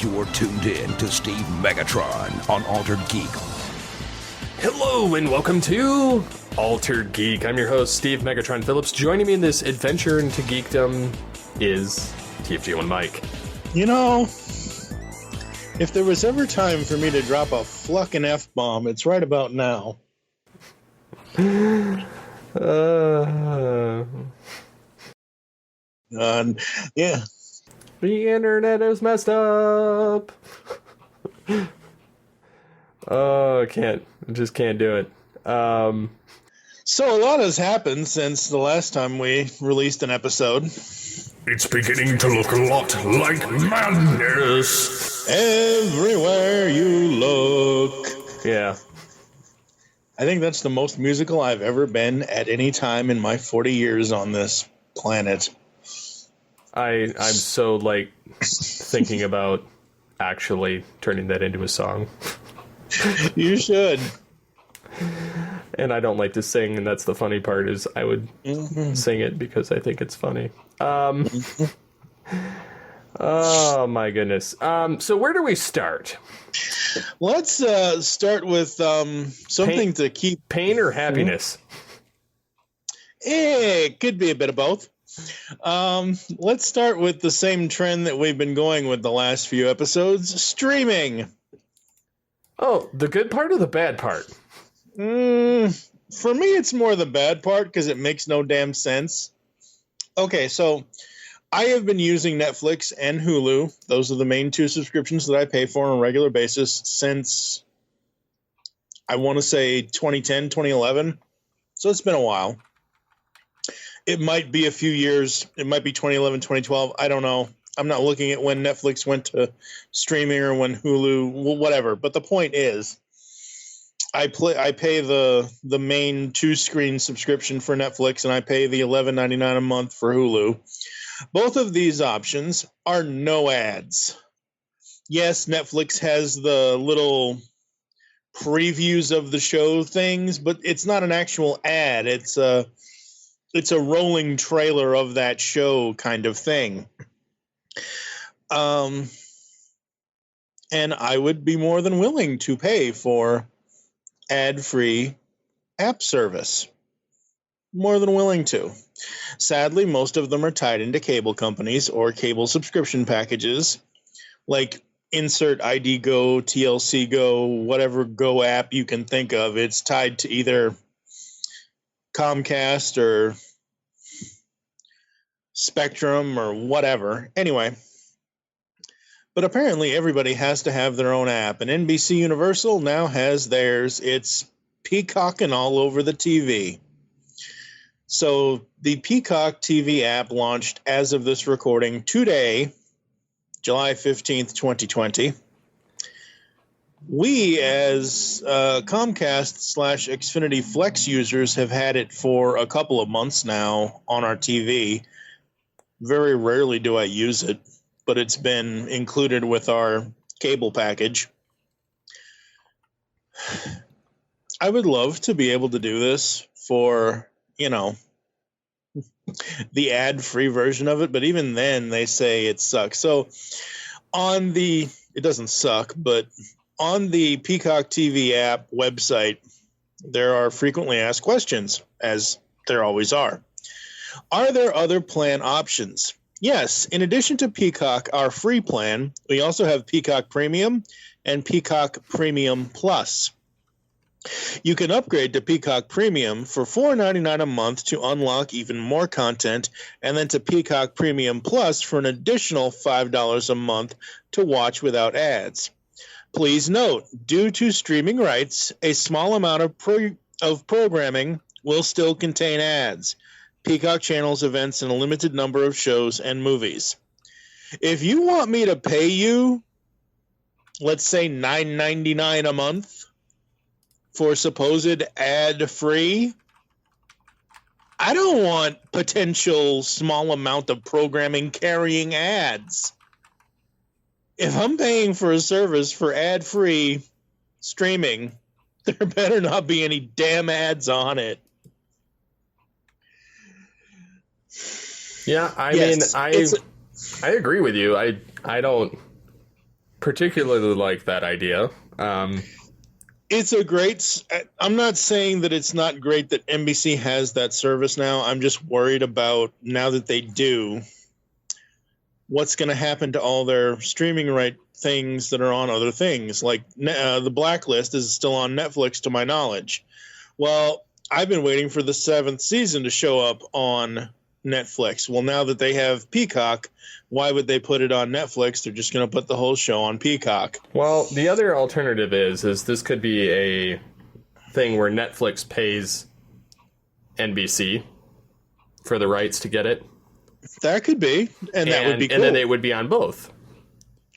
You're tuned in to Steve Megatron on Altered Geek. Hello and welcome to Altered Geek. I'm your host, Steve Megatron Phillips. Joining me in this adventure into geekdom is TFG1 Mike. You know, if there was ever time for me to drop a flucking F-bomb, it's right about now. Yeah. The internet is messed up. Oh, I just can't do it. So a lot has happened since the last time we released an episode. It's beginning to look a lot like madness. Everywhere you look. Yeah. I think that's the most musical I've ever been at any time in my 40 years on this planet. I'm so, thinking about actually turning that into a song. You should. And I don't like to sing, and that's the funny part, is I would sing it because I think it's funny. Oh, my goodness. So where do we start? Let's start with something to keep... Pain or happiness? It could be a bit of both. Let's start with the same trend that we've been going with the last few episodes, streaming. Oh, the good part or the bad part? For me, it's more the bad part because it makes no damn sense. Okay, so I have been using Netflix and Hulu. Those are the main two subscriptions that I pay for on a regular basis since, I want to say, 2010, 2011. So it's been a while. It might be a few years. It might be 2011, 2012. I don't know. I'm not looking at when Netflix went to streaming or when Hulu, whatever. But the point is, I pay the main 2-screen subscription for Netflix, and I pay the $11.99 a month for Hulu. Both of these options are no ads. Yes, Netflix has the little previews of the show things, but it's not an actual ad. It's a rolling trailer of that show kind of thing. And I would be more than willing to pay for ad-free app service. More than willing to. Sadly, most of them are tied into cable companies or cable subscription packages, like insert ID Go, TLC Go, whatever Go app you can think of. It's tied to either Comcast or Spectrum or whatever. Anyway, but apparently everybody has to have their own app, and NBC Universal now has theirs. It's Peacock and all over the TV. So the Peacock TV app launched as of this recording today, July 15th, 2020. We, as Comcast/Xfinity Flex users, have had it for a couple of months now on our TV. Very rarely do I use it, but it's been included with our cable package. I would love to be able to do this for, the ad-free version of it, but even then they say it sucks. So it doesn't suck, but on the Peacock TV app website, there are frequently asked questions, as there always are. Are there other plan options? Yes. In addition to Peacock, our free plan, we also have Peacock Premium and Peacock Premium Plus. You can upgrade to Peacock Premium for $4.99 a month to unlock even more content, and then to Peacock Premium Plus for an additional $5 a month to watch without ads. Please note, due to streaming rights, a small amount of programming will still contain ads. Peacock channels events and a limited number of shows and movies. If you want me to pay you, let's say $9.99 a month for supposed ad-free, I don't want potential small amount of programming carrying ads. If I'm paying for a service for ad-free streaming, there better not be any damn ads on it. Yeah, I mean, I agree with you. I don't particularly like that idea. It's a great. I'm not saying that it's not great that NBC has that service now. I'm just worried about now that they do, what's going to happen to all their streaming right things that are on other things. Like the Blacklist is still on Netflix, to my knowledge. Well, I've been waiting for the 7th season to show up on Netflix. Well, now that they have Peacock, why would they put it on Netflix? They're just going to put the whole show on Peacock. Well, the other alternative is this could be a thing where Netflix pays NBC for the rights to get it. That could be, and that would be cool. And then they would be on both.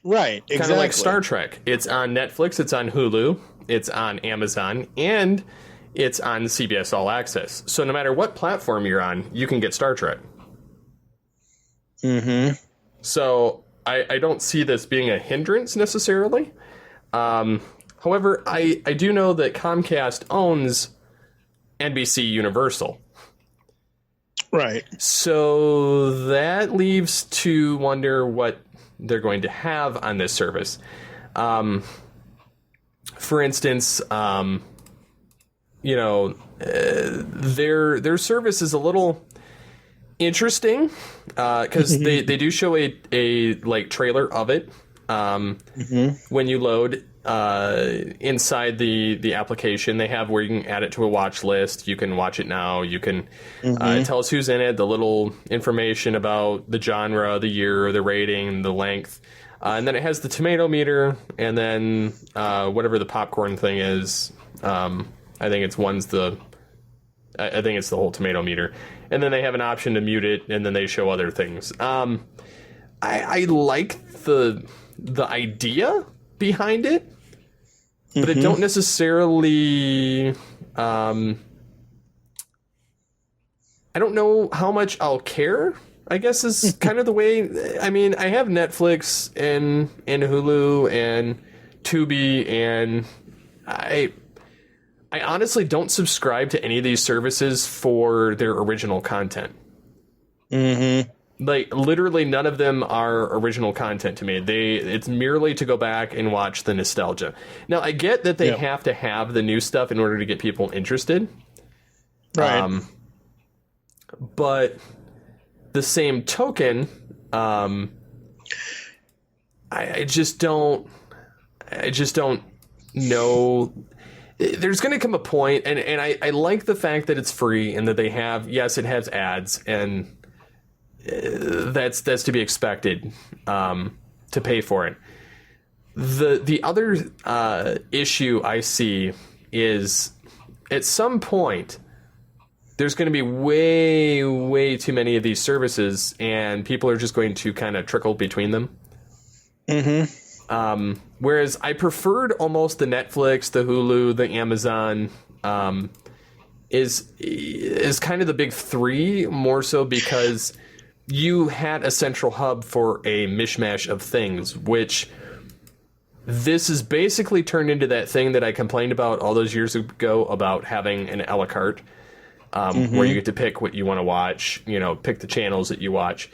Right, exactly. Kind of like Star Trek. It's on Netflix, it's on Hulu, it's on Amazon, and it's on CBS All Access. So no matter what platform you're on, you can get Star Trek. Mm-hmm. So I don't see this being a hindrance necessarily. However, I do know that Comcast owns NBC Universal. Right. So that leaves to wonder what they're going to have on this service. For instance, their service is a little interesting because they do show a like trailer of it when you load inside the application. They have where you can add it to a watch list. You can watch it now. You can it tells who's in it, the little information about the genre, the year, the rating, the length, and then it has the tomato meter, and then whatever the popcorn thing is. I think it's the whole tomato meter. And then they have an option to mute it, and then they show other things. I like the idea behind it, but I don't necessarily... I don't know how much I'll care, I guess is kind of the way... I mean, I have Netflix and Hulu and Tubi, and I honestly don't subscribe to any of these services for their original content. Like, literally none of them are original content to me. It's merely to go back and watch the nostalgia. Now, I get that they have to have the new stuff in order to get people interested. Right. But the same token, I just don't know... There's going to come a point, and I like the fact that it's free and that they have, yes, it has ads, and that's to be expected to pay for it. The other issue I see is at some point there's going to be way, way too many of these services, and people are just going to kind of trickle between them. Whereas I preferred almost the Netflix, the Hulu, the Amazon, is kind of the big three, more so because you had a central hub for a mishmash of things, which this is basically turned into that thing that I complained about all those years ago about having an a la carte, where you get to pick what you want to watch, pick the channels that you watch.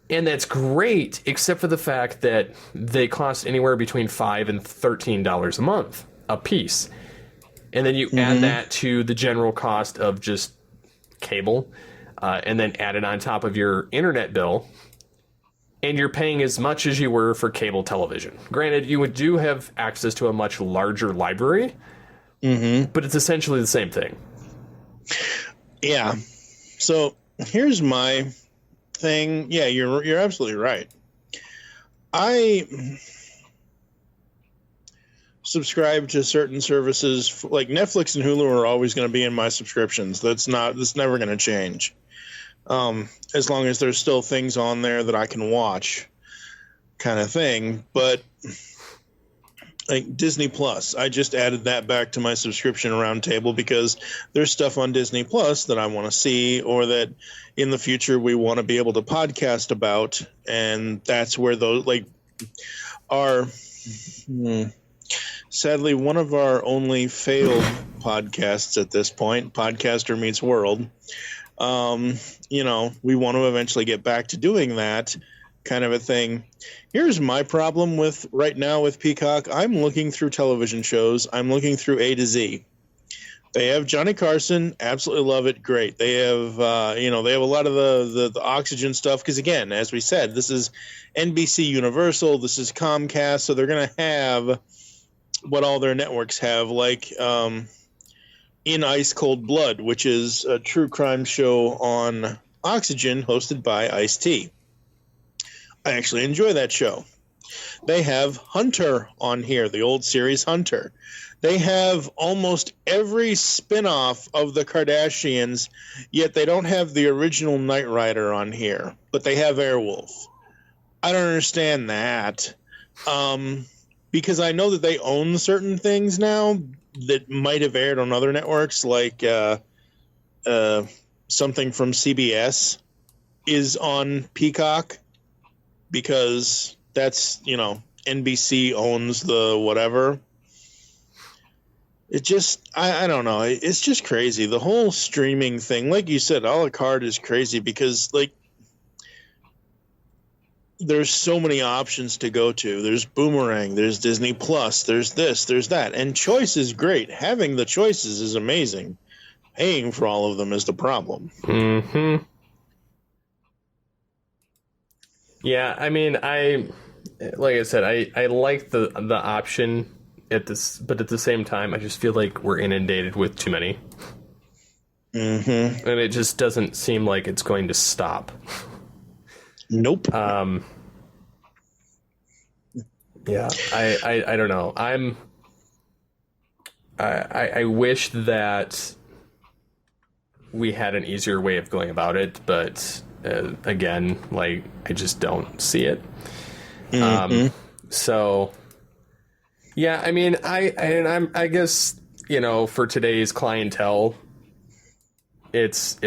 And that's great, except for the fact that they cost anywhere between $5 and $13 a month a piece. And then you add that to the general cost of just cable, and then add it on top of your internet bill, and you're paying as much as you were for cable television. Granted, you do have access to a much larger library, but it's essentially the same thing. Yeah. So here's my... thing. Yeah, you're absolutely right. I subscribe to certain services like Netflix and Hulu are always going to be in my subscriptions. That's never going to change. As long as there's still things on there that I can watch, kind of thing. But like Disney Plus, I just added that back to my subscription roundtable because there's stuff on Disney Plus that I want to see, or that in the future we want to be able to podcast about, and that's where those are. Sadly, one of our only failed podcasts at this point, Podcaster Meets World. We want to eventually get back to doing that, kind of a thing. Here's my problem with right now with Peacock. I'm looking through television shows. I'm looking through A to Z. They have Johnny Carson. Absolutely love it. Great. They have, they have a lot of the Oxygen stuff. Because again, as we said, this is NBC Universal. This is Comcast. So they're going to have what all their networks have, like In Ice Cold Blood, which is a true crime show on Oxygen hosted by Ice-T. I actually enjoy that show. They have Hunter on here, the old series Hunter. They have almost every spin-off of the Kardashians, yet they don't have the original Knight Rider on here, but they have Airwolf. I don't understand that. Because I know that they own certain things now that might have aired on other networks, like something from CBS is on Peacock, because that's, NBC owns the whatever. It just, I don't know. It's just crazy. The whole streaming thing, like you said, a la carte is crazy because, there's so many options to go to. There's Boomerang, there's Disney Plus, there's this, there's that. And choice is great. Having the choices is amazing. Paying for all of them is the problem. Mm-hmm. Yeah, I mean, like I said, I like the option but at the same time, I just feel like we're inundated with too many. Mm-hmm. And it just doesn't seem like it's going to stop. Nope. Yeah, I don't know. I wish that we had an easier way of going about it, but again, I just don't see it. Mm-hmm. So yeah, I mean, I guess, for today's clientele, it's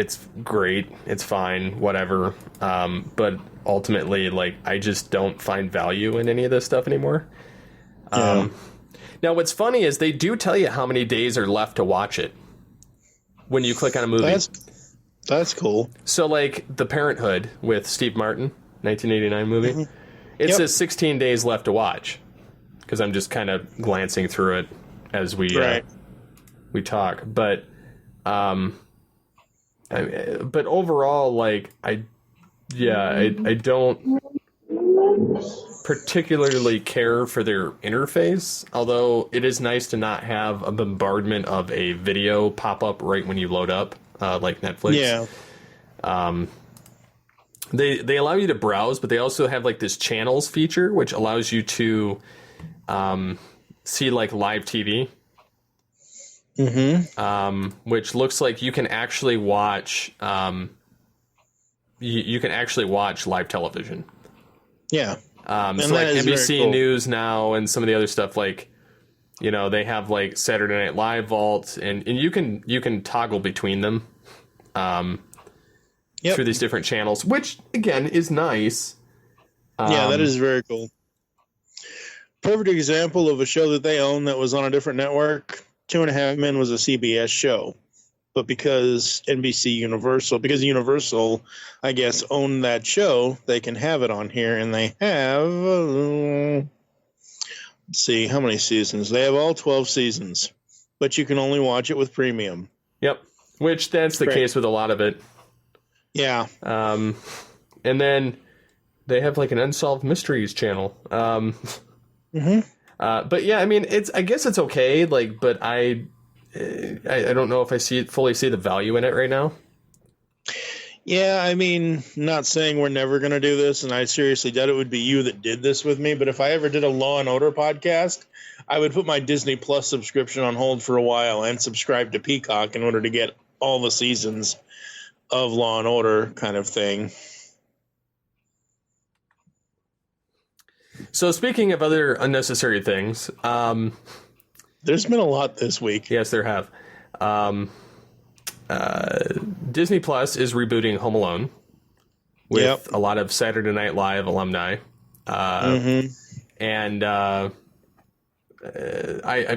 great, it's fine, whatever. But ultimately, I just don't find value in any of this stuff anymore. Yeah. Now, what's funny is they do tell you how many days are left to watch it when you click on a movie. That's cool. So, The Parenthood with Steve Martin, 1989 movie, Mm-hmm. it says 16 days left to watch. Because I'm just kind of glancing through it as we talk, but overall, I don't particularly care for their interface. Although it is nice to not have a bombardment of a video pop up right when you load up, like Netflix. Yeah. They allow you to browse, but they also have this channels feature, which allows you to see live TV, which looks like you can actually watch you can actually watch live television. Yeah. So NBC cool. News now and some of the other stuff, they have Saturday Night Live Vault, and you can toggle between them through these different channels, which again is nice. Yeah, that is very cool. Perfect example of a show that they own that was on a different network. 2.5 Men was a CBS show, but because Universal, I guess, owned that show, they can have it on here, and they have, let's see, how many seasons? They have all 12 seasons, but you can only watch it with premium. Yep, which that's the case with a lot of it. Yeah. And then they have an Unsolved Mysteries channel. But yeah, I mean, I guess it's okay. But I don't know if I fully see the value in it right now. Yeah, I mean, not saying we're never going to do this, and I seriously doubt it would be you that did this with me. But if I ever did a Law and Order podcast, I would put my Disney Plus subscription on hold for a while and subscribe to Peacock in order to get all the seasons of Law and Order, kind of thing. So speaking of other unnecessary things, there's been a lot this week. Yes, there have. Disney Plus is rebooting Home Alone with a lot of Saturday Night Live alumni. And I've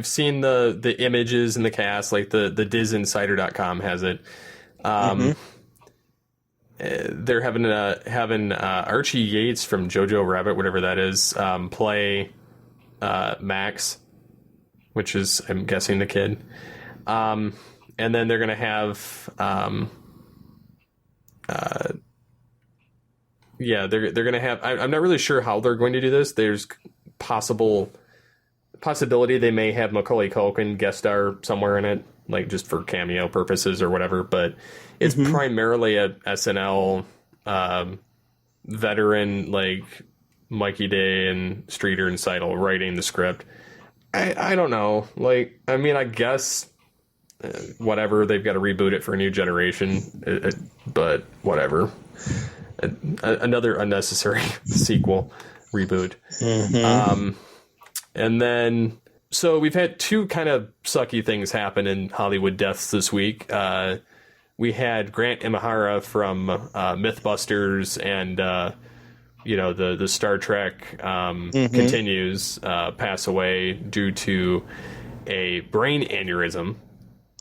seen the images and the cast, the disinsider.com has it. they're having Archie Yates from Jojo Rabbit, whatever that is, play Max, which is, I'm guessing, the kid. And then they're gonna have they're gonna have. I'm not really sure how they're going to do this. There's possibility they may have Macaulay Culkin guest star somewhere in it, like just for cameo purposes or whatever. But it's primarily a SNL veteran like Mikey Day and Streeter and Seidel writing the script. I don't know. Like, I mean, I guess whatever, they've got to reboot it for a new generation, but whatever. Another unnecessary sequel reboot. And then, so we've had two kind of sucky things happen in Hollywood deaths this week. We had Grant Imahara from Mythbusters and the Star Trek continues pass away due to a brain aneurysm.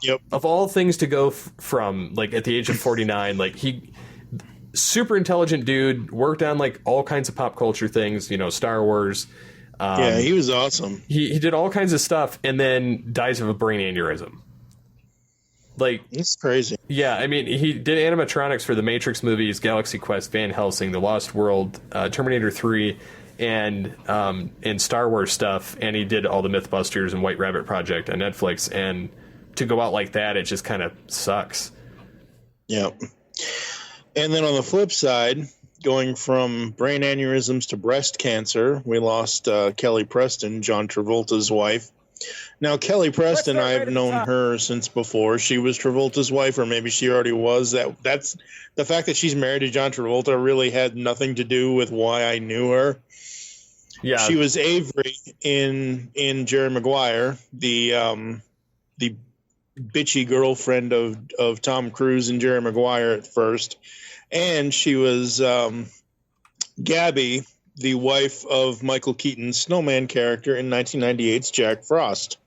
Yep. Of all things to go from, like, at the age of 49, like, he super intelligent dude, worked on like all kinds of pop culture things, Star Wars. Yeah, he was awesome. He did all kinds of stuff and then dies of a brain aneurysm. Like, it's crazy. Yeah, I mean, he did animatronics for the Matrix movies, Galaxy Quest, Van Helsing, The Lost World, Terminator 3, and Star Wars stuff, and he did all the Mythbusters and White Rabbit Project on Netflix, and to go out like that, it just kind of sucks. Yep. And then on the flip side, going from brain aneurysms to breast cancer, we lost Kelly Preston, John Travolta's wife. Now, Kelly Preston, I've known her since before she was Travolta's wife, or maybe she already was. That's the fact that she's married to John Travolta really had nothing to do with why I knew her. Yeah, she was Avery in Jerry Maguire, the bitchy girlfriend of Tom Cruise and Jerry Maguire at first, and she was Gabby, the wife of Michael Keaton's Snowman character in 1998's Jack Frost.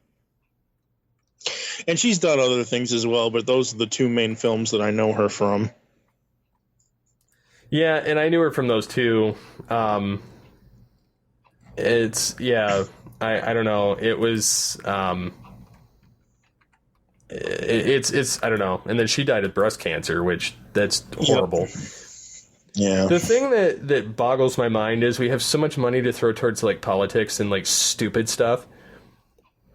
And she's done other things as well, but those are the two main films that I know her from. Yeah, and I knew her from those two. I don't know. It was it's I don't know. And then she died of breast cancer, which that's horrible. Yep. Yeah. The thing that boggles my mind is we have so much money to throw towards like politics and like stupid stuff.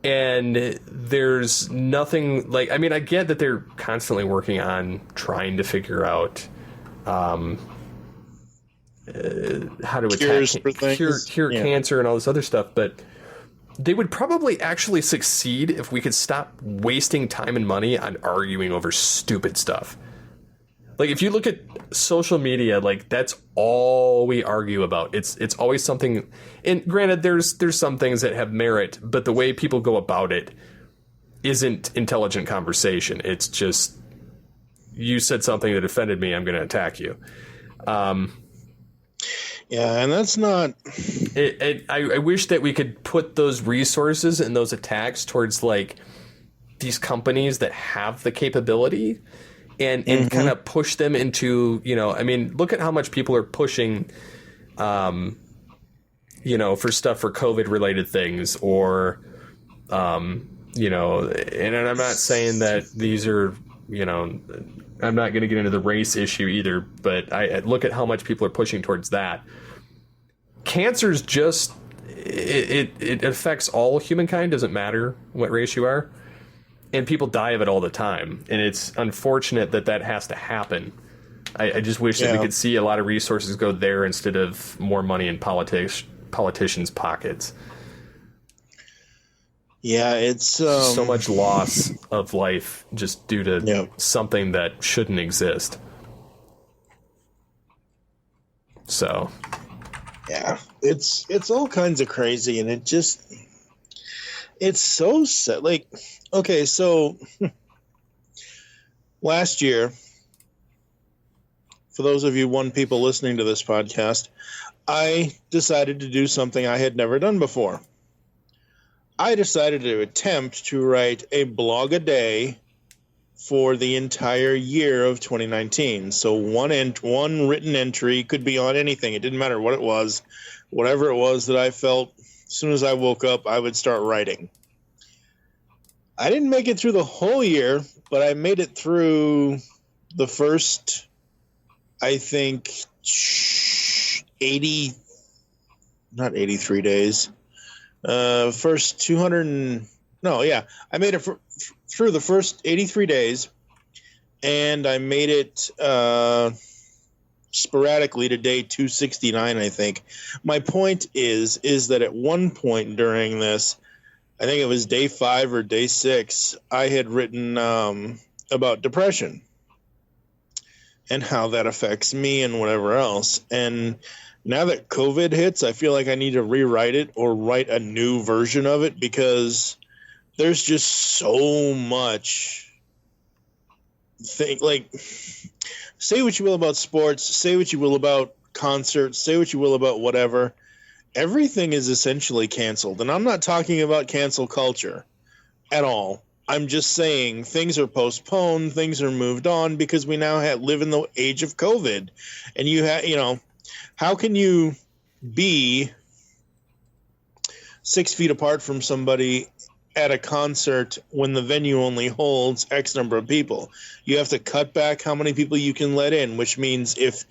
And there's nothing like, I mean, I get that they're constantly working on trying to figure out how to cure cancer and all this other stuff, but they would probably actually succeed if we could stop wasting time and money on arguing over stupid stuff. Like, if you look at social media, like, that's all we argue about. It's always something, and granted, there's some things that have merit, but the way people go about it isn't intelligent conversation. It's just, you said something that offended me, I'm going to attack you. Yeah, and that's not... I wish that we could put those resources and those attacks towards, like, these companies that have the capability and kind of push them into, I mean, look at how much people are pushing, for stuff for COVID-related things or, and I'm not saying that these are, I'm not going to get into the race issue either, but I look at how much people are pushing towards that. Cancer's just, it affects all humankind, doesn't matter what race you are. And people die of it all the time. And it's unfortunate that has to happen. I just wish that we could see a lot of resources go there instead of more money in politicians' pockets. Yeah, it's... so much loss of life just due to something that shouldn't exist. So... Yeah, it's all kinds of crazy, and it just... It's so sad. Like, okay, so last year, for those of you people listening to this podcast, I decided to do something I had never done before. I decided to attempt to write a blog a day for the entire year of 2019. So one written entry could be on anything. It didn't matter what it was, whatever it was that I felt. As soon as I woke up, I would start writing. I didn't make it through the whole year, but I made it through the first, I think, not 83 days. First 200 I made it through the first 83 days, and I made it sporadically to day 269, I think. My point is that at one point during this, I think it was day 5 or day 6, I had written about depression and how that affects me and whatever else. And now that COVID hits, I feel like I need to rewrite it or write a new version of it, because there's just so much like, say what you will about sports, say what you will about concerts, say what you will about whatever. Everything is essentially canceled. And I'm not talking about cancel culture at all. I'm just saying things are postponed, things are moved on, because we now live in the age of COVID. And how can you be 6 feet apart from somebody at a concert when the venue only holds X number of people? You have to cut back how many people you can let in, which means if,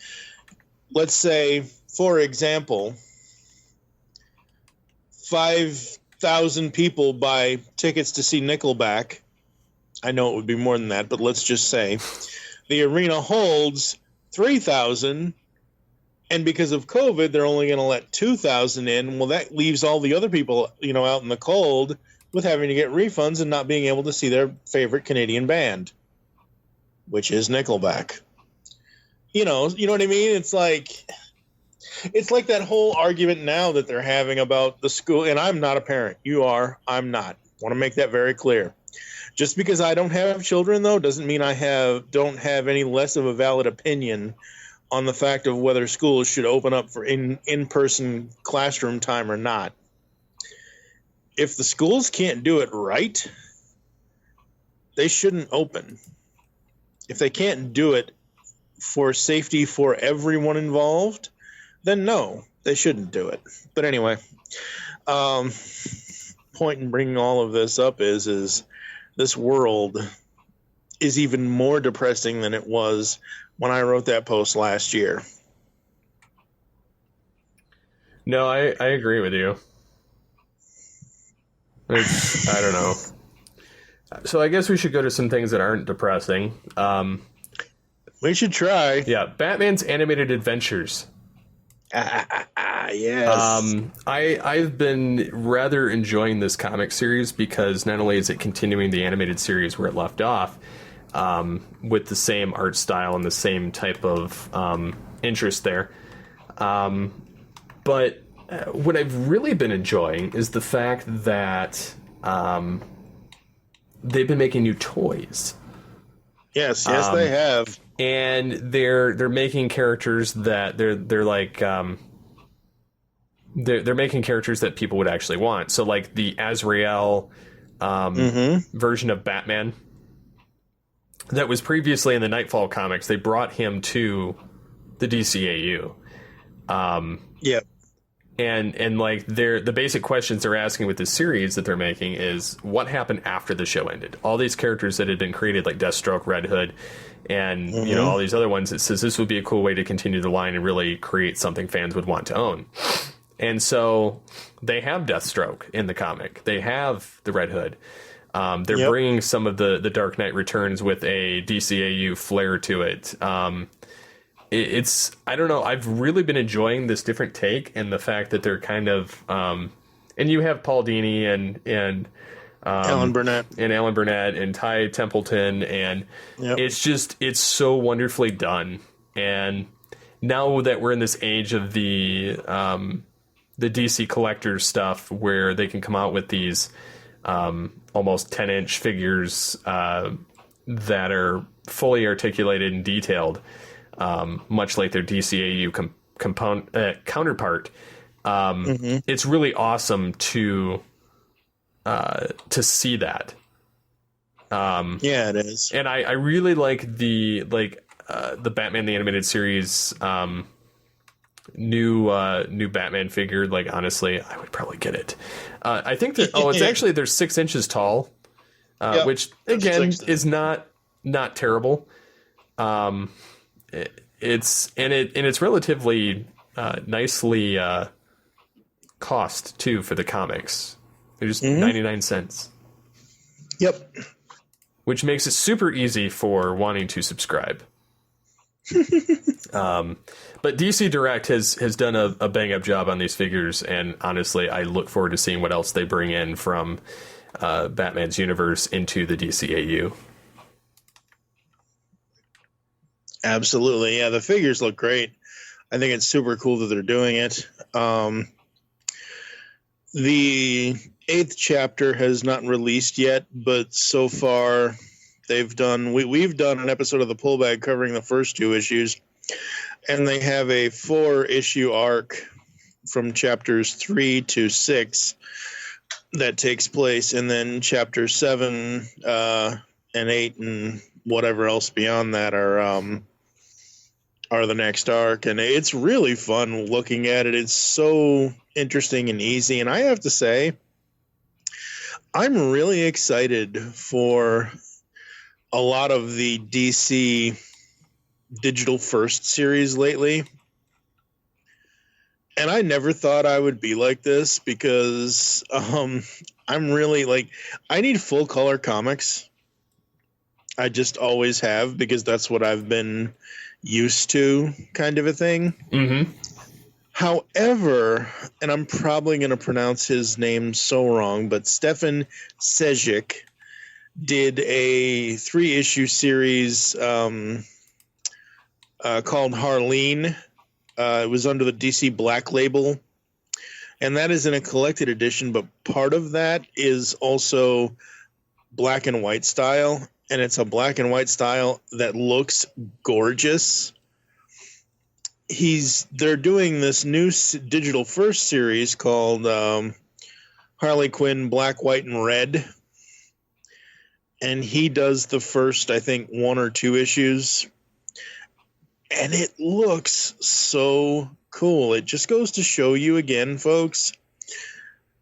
let's say, for example, 5,000 people buy tickets to see Nickelback. I know it would be more than that, but let's just say the arena holds 3,000, and because of COVID, they're only going to let 2,000 in. Well, that leaves all the other people, out in the cold with having to get refunds and not being able to see their favorite Canadian band, which is Nickelback. You know what I mean? It's like that whole argument now that they're having about the school. And I'm not a parent. You are. I'm not. I want to make that very clear. Just because I don't have children, though, doesn't mean I don't have any less of a valid opinion on the fact of whether schools should open up for in-person classroom time or not. If the schools can't do it right, they shouldn't open. If they can't do it for safety for everyone involved, then no, they shouldn't do it. But anyway, point in bringing all of this up is this world is even more depressing than it was when I wrote that post last year. No, I agree with you. I don't know. So I guess we should go to some things that aren't depressing. We should try. Yeah, Batman's Animated Adventures. Yes. I've been rather enjoying this comic series because not only is it continuing the animated series where it left off, with the same art style and the same type of interest there, but what I've really been enjoying is the fact that they've been making new toys. Yes, they have. And they're making characters that they're like they're making characters that people would actually want. So like the Azrael version of Batman that was previously in the Nightfall comics, they brought him to the DCAU. Yeah. And like the basic questions they're asking with this series that they're making is what happened after the show ended. All these characters that had been created, like Deathstroke, Red Hood, and all these other ones. It says this would be a cool way to continue the line and really create something fans would want to own. And so they have Deathstroke in the comic. They have the Red Hood. They're bringing some of the Dark Knight Returns with a DCAU flair to it. It's I don't know. I've really been enjoying this different take and the fact that they're kind of and you have Paul Dini and Alan Burnett and Ty Templeton, and it's so wonderfully done. And now that we're in this age of the DC collectors stuff where they can come out with these almost 10-inch figures that are fully articulated and detailed, much like their DCAU counterpart. It's really awesome to see that. Yeah, it is. And I really like the Batman the Animated Series new Batman figure. Like, honestly, I would probably get it. I think that it's actually they're 6 inches tall, Yep. which again That's is not terrible. It's relatively nicely cost too for the comics. They're just 99 cents. Yep. Which makes it super easy for wanting to subscribe. But DC Direct has done a bang up job on these figures, and honestly, I look forward to seeing what else they bring in from Batman's universe into the DCAU. Absolutely. Yeah, the figures look great. I think it's super cool that they're doing it. The 8th chapter has not released yet, but so far they've done we've done an episode of the Pullbag covering the first 2 issues, and they have a 4-issue arc from chapters 3 to 6 that takes place, and then chapters 7 and 8 and whatever else beyond that are the next arc. And it's really fun looking at it. It's so interesting and easy, and I have to say I'm really excited for a lot of the DC Digital First series lately. And I never thought I would be like this, because I'm really like, I need full color comics. I just always have, because that's what I've been used to, kind of a thing. Mm-hmm. However, and I'm probably going to pronounce his name so wrong, but Stefan Sejic did a 3-issue series called Harleen. It was under the DC Black label, and that is in a collected edition, but part of that is also black and white style, and it's a black and white style that looks gorgeous. They're doing this new Digital First series called Harley Quinn Black, White, and Red, and he does the first, I think, 1 or 2 issues, and it looks so cool. It just goes to show you again, folks,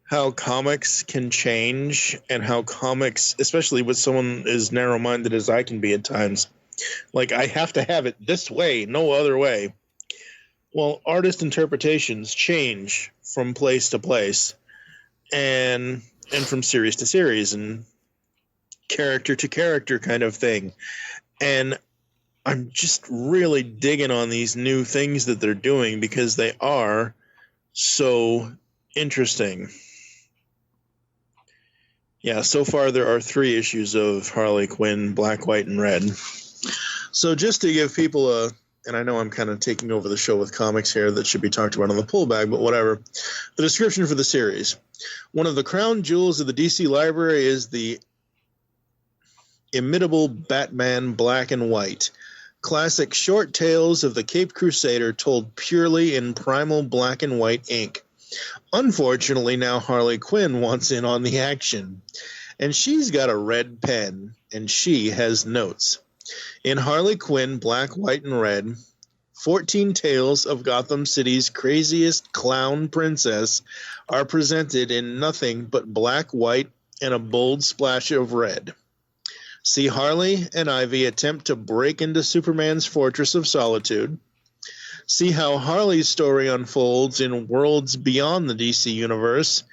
how comics can change, and how comics, especially with someone as narrow-minded as I can be at times, like, I have to have it this way, no other way. Well, artist interpretations change from place to place, and from series to series, and character to character kind of thing. And I'm just really digging on these new things that they're doing, because they are so interesting. Yeah, so far there are 3 issues of Harley Quinn Black, White, and Red. So just to give people and I know I'm kind of taking over the show with comics here that should be talked about on the Pullbag, but whatever. The description for the series. One of the crown jewels of the DC library is the imitable Batman Black and White. Classic short tales of the Caped Crusader told purely in primal black and white ink. Unfortunately, now Harley Quinn wants in on the action. And she's got a red pen, and she has notes. In Harley Quinn Black, White, and Red, 14 tales of Gotham City's craziest clown princess are presented in nothing but black, white, and a bold splash of red. See Harley and Ivy attempt to break into Superman's Fortress of Solitude. See how Harley's story unfolds in worlds beyond the DC universe,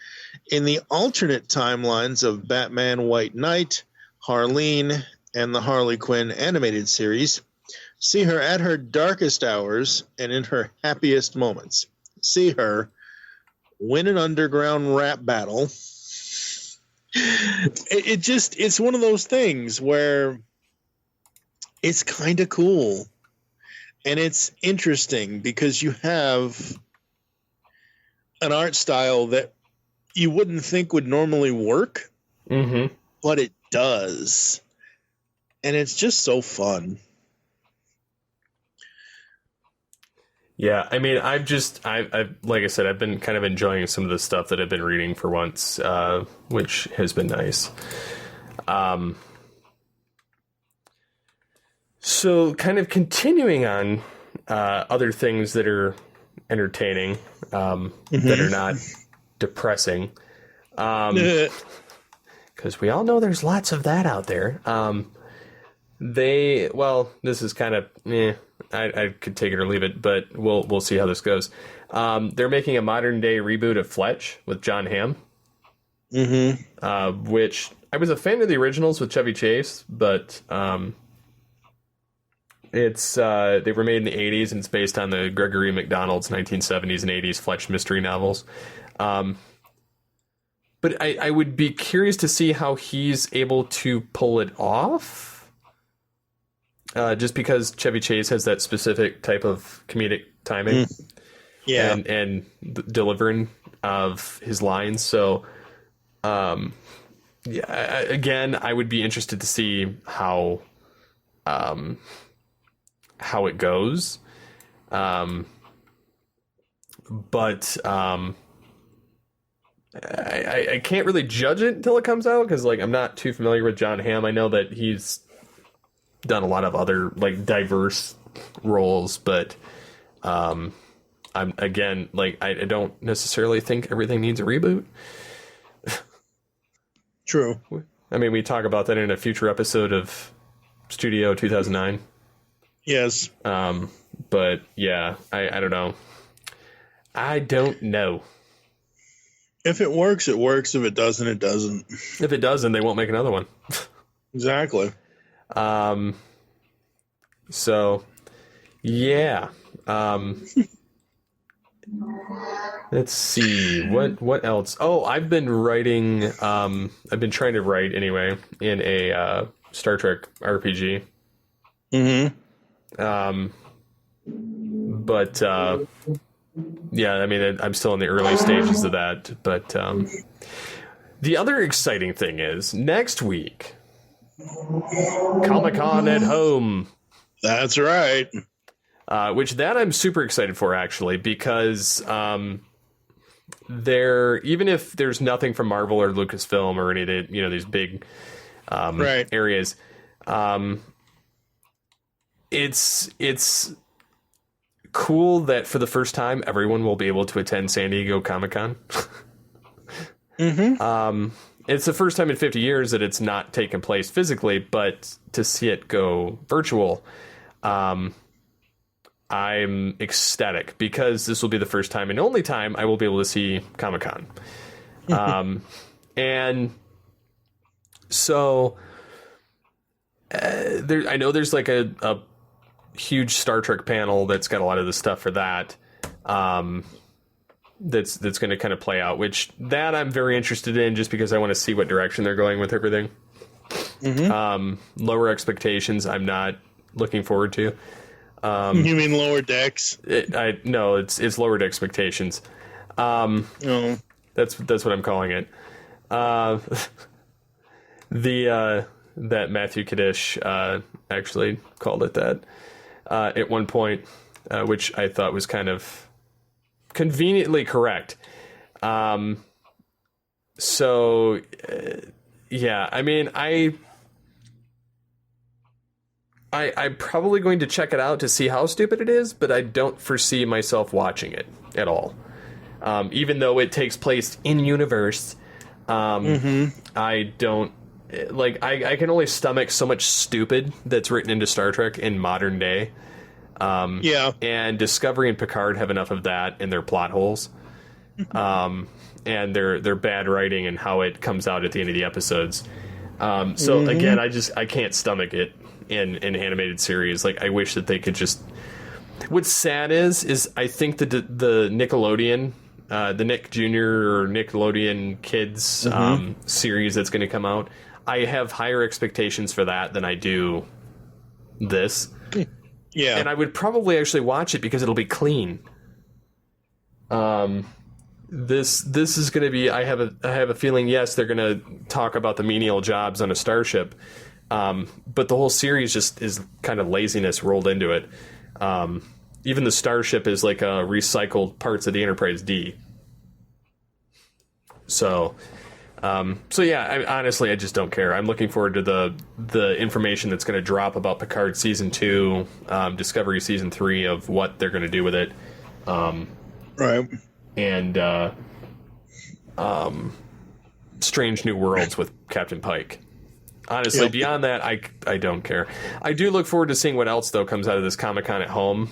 in the alternate timelines of Batman White Knight, Harleen, and the Harley Quinn animated series. See her at her darkest hours and in her happiest moments. See her win an underground rap battle. It's one of those things where it's kind of cool. And it's interesting because you have an art style that you wouldn't think would normally work, but it does. And it's just so fun. Yeah, I mean, I've like I said, I've been kind of enjoying some of the stuff that I've been reading for once, which has been nice. So, kind of continuing on other things that are entertaining, that are not depressing, because we all know there's lots of that out there. This is kind of, I could take it or leave it, but we'll see how this goes. They're making a modern day reboot of Fletch with John Hamm, which I was a fan of the originals with Chevy Chase, but they were made in the 80s, and it's based on the Gregory McDonald's 1970s and 80s Fletch mystery novels. But I would be curious to see how he's able to pull it off. Just because Chevy Chase has that specific type of comedic timing, and the delivering of his lines. So, again, I would be interested to see how it goes. But I can't really judge it until it comes out because, like, I'm not too familiar with John Hamm. I know that he's done a lot of other, like, diverse roles, but I'm, again, like, I don't necessarily think everything needs a reboot. True. I mean, we talk about that in a future episode of Studio 2009. Yes. But yeah, I don't know. I don't know. If it works, it works. If it doesn't, it doesn't. If it doesn't, they won't make another one. Exactly. So yeah. Let's see what else. Oh, I've been writing. I've been trying to write anyway in a Star Trek RPG. But yeah, I mean, I'm still in the early stages of that. But the other exciting thing is next week, Comic-Con at home. That's right. Which that I'm super excited for, actually, because even if there's nothing from Marvel or Lucasfilm or any of the, these big areas, it's cool that for the first time everyone will be able to attend San Diego Comic-Con. It's the first time in 50 years that it's not taken place physically, but to see it go virtual, I'm ecstatic because this will be the first time and only time I will be able to see Comic-Con. And so I know there's like a huge Star Trek panel that's got a lot of the stuff for that. That's going to kind of play out, which that I'm very interested in just because I want to see what direction they're going with everything. Lower Expectations, I'm not looking forward to. You mean Lower Decks? No, it's Lowered Expectations. No. That's what I'm calling it. That Matthew Kaddish actually called it that at one point, which I thought was kind of conveniently correct. So yeah, I mean, I'm probably going to check it out to see how stupid it is, but I don't foresee myself watching it at all. Even though it takes place in universe, I don't like. I can only stomach so much stupid that's written into Star Trek in modern day. And Discovery and Picard have enough of that in their plot holes, and their bad writing and how it comes out at the end of the episodes. So again, I can't stomach it in an animated series. Like, I wish that they could just. What's sad is I think the Nickelodeon, the Nick Jr. or Nickelodeon Kids series that's going to come out. I have higher expectations for that than I do this. Yeah, and I would probably actually watch it because it'll be clean. This is going to be. I have a feeling. Yes, they're going to talk about the menial jobs on a starship, but the whole series just is kind of laziness rolled into it. Even the starship is like a recycled parts of the Enterprise D. So So yeah, honestly, I just don't care. I'm looking forward to the information that's going to drop about Picard season 2, Discovery season 3 of what they're going to do with it. Right. And Strange New Worlds with Captain Pike. Honestly, beyond that, I don't care. I do look forward to seeing what else, though, comes out of this Comic-Con at home,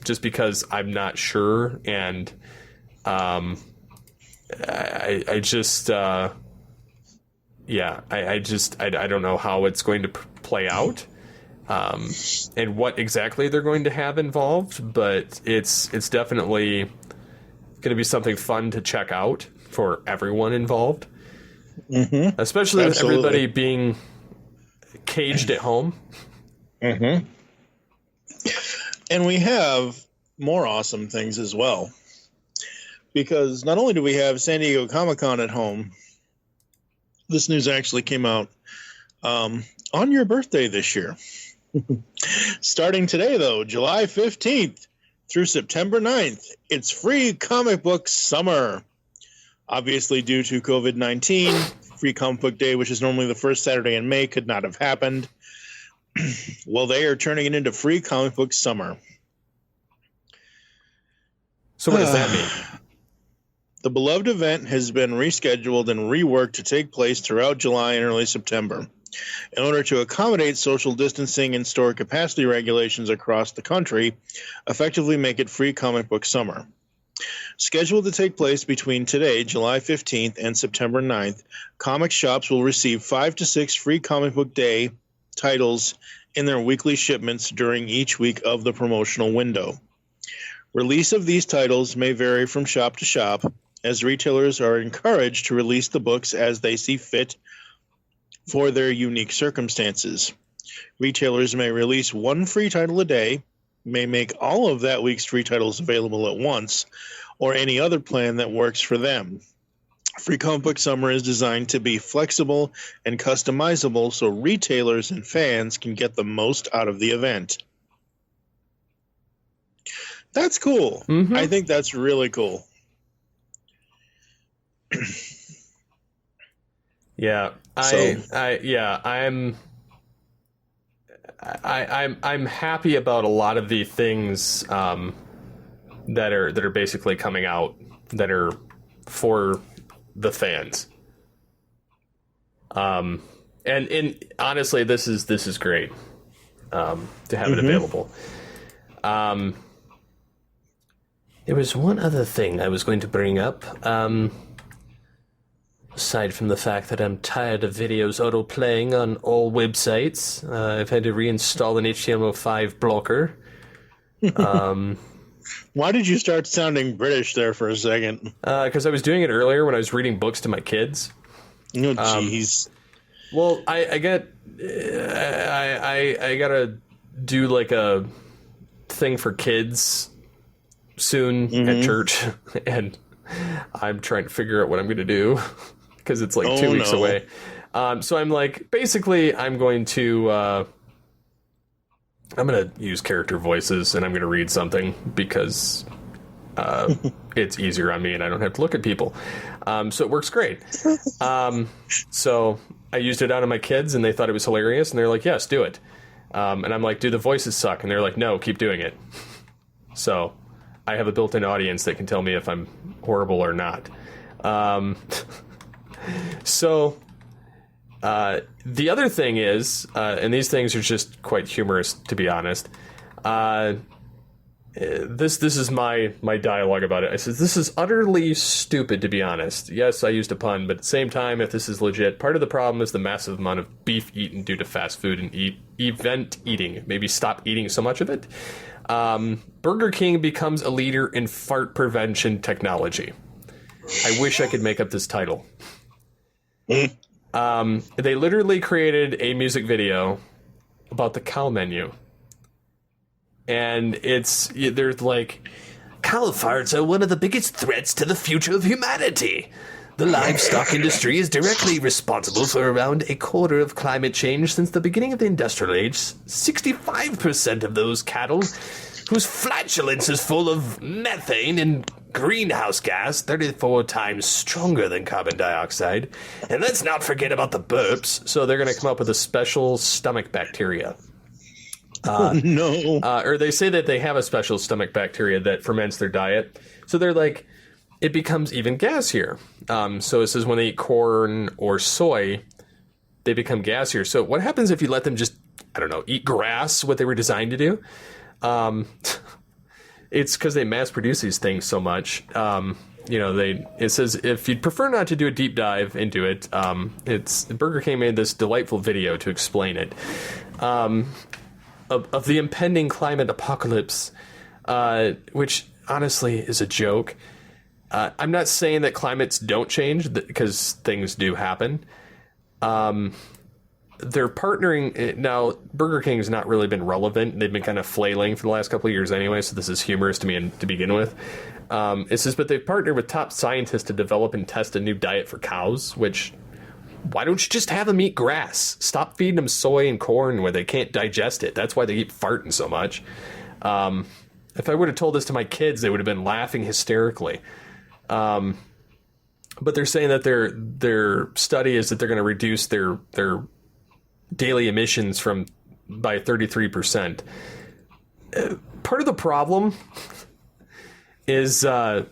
just because I'm not sure, and I don't know how it's going to play out, and what exactly they're going to have involved, but it's definitely going to be something fun to check out for everyone involved. Mm-hmm. Especially with everybody being caged at home. Mm-hmm. And we have more awesome things as well. Because not only do we have San Diego Comic-Con at home, this news actually came out on your birthday this year. Starting today, though, July 15th through September 9th, it's free comic book summer. Obviously, due to COVID-19, Free Comic Book Day, which is normally the first Saturday in May, could not have happened. Well, they are turning it into Free Comic Book Summer. So what does that mean? The beloved event has been rescheduled and reworked to take place throughout July and early September in order to accommodate social distancing and store capacity regulations across the country, effectively make it Free Comic Book Summer. Scheduled to take place between today, July 15th, and September 9th, comic shops will receive 5 to 6 Free Comic Book Day titles in their weekly shipments during each week of the promotional window. Release of these titles may vary from shop to shop, as retailers are encouraged to release the books as they see fit for their unique circumstances. Retailers may release 1 free title a day, may make all of that week's free titles available at once, or any other plan that works for them. Free Comic Book Summer is designed to be flexible and customizable so retailers and fans can get the most out of the event. That's cool. Mm-hmm. I think that's really cool. Yeah, I'm happy about a lot of the things that are basically coming out that are for the fans. And honestly, this is great to have it available. There was one other thing I was going to bring up. Aside from the fact that I'm tired of videos auto-playing on all websites, I've had to reinstall an HTML5 blocker. Why did you start sounding British there for a second? Because I was doing it earlier when I was reading books to my kids. Oh, jeez. Well, I gotta do like a thing for kids soon at church, and I'm trying to figure out what I'm going to do because it's like 2 weeks away. So I'm like, basically, I'm going to use character voices, and I'm going to read something because it's easier on me, and I don't have to look at people. So it works great. So I used it out on my kids, and they thought it was hilarious, and they're like, yes, do it. And I'm like, do the voices suck? And they're like, no, keep doing it. So I have a built-in audience that can tell me if I'm horrible or not. So the other thing is, and these things are just quite humorous, to be honest. This is my dialogue about it. I said, this is utterly stupid, to be honest. Yes, I used a pun, but at the same time, if this is legit, part of the problem is the massive amount of beef eaten due to fast food and event eating. Maybe stop eating so much of it. Burger King becomes a leader in fart prevention technology. I wish I could make up this title. They literally created a music video about the cow menu. And they're like, cow farts are one of the biggest threats to the future of humanity. The livestock industry is directly responsible for around a quarter of climate change since the beginning of the industrial age. 65% of those cattle whose flatulence is full of methane and greenhouse gas 34 times stronger than carbon dioxide. And let's not forget about the burps. So they're going to come up with a special stomach bacteria. No. Or they say that they have a special stomach bacteria that ferments their diet. So they're like, it becomes even gassier. So it says when they eat corn or soy, they become gassier. So what happens if you let them just, I don't know, eat grass, what they were designed to do? It's because they mass produce these things so much. It says if you'd prefer not to do a deep dive into it, Burger King made this delightful video to explain it. Of the impending climate apocalypse, which honestly is a joke. I'm not saying that climates don't change, because things do happen. They're partnering now. Burger King's not really been relevant. They've been kind of flailing for the last couple of years anyway, so this is humorous to me to begin with. It says, but they've partnered with top scientists to develop and test a new diet for cows, which, why don't you just have them eat grass? Stop feeding them soy and corn where they can't digest it. That's why they keep farting so much. If I would have told this to my kids, they would have been laughing hysterically. But they're saying that their study is that they're going to reduce their daily emissions by 33%. Part of the problem is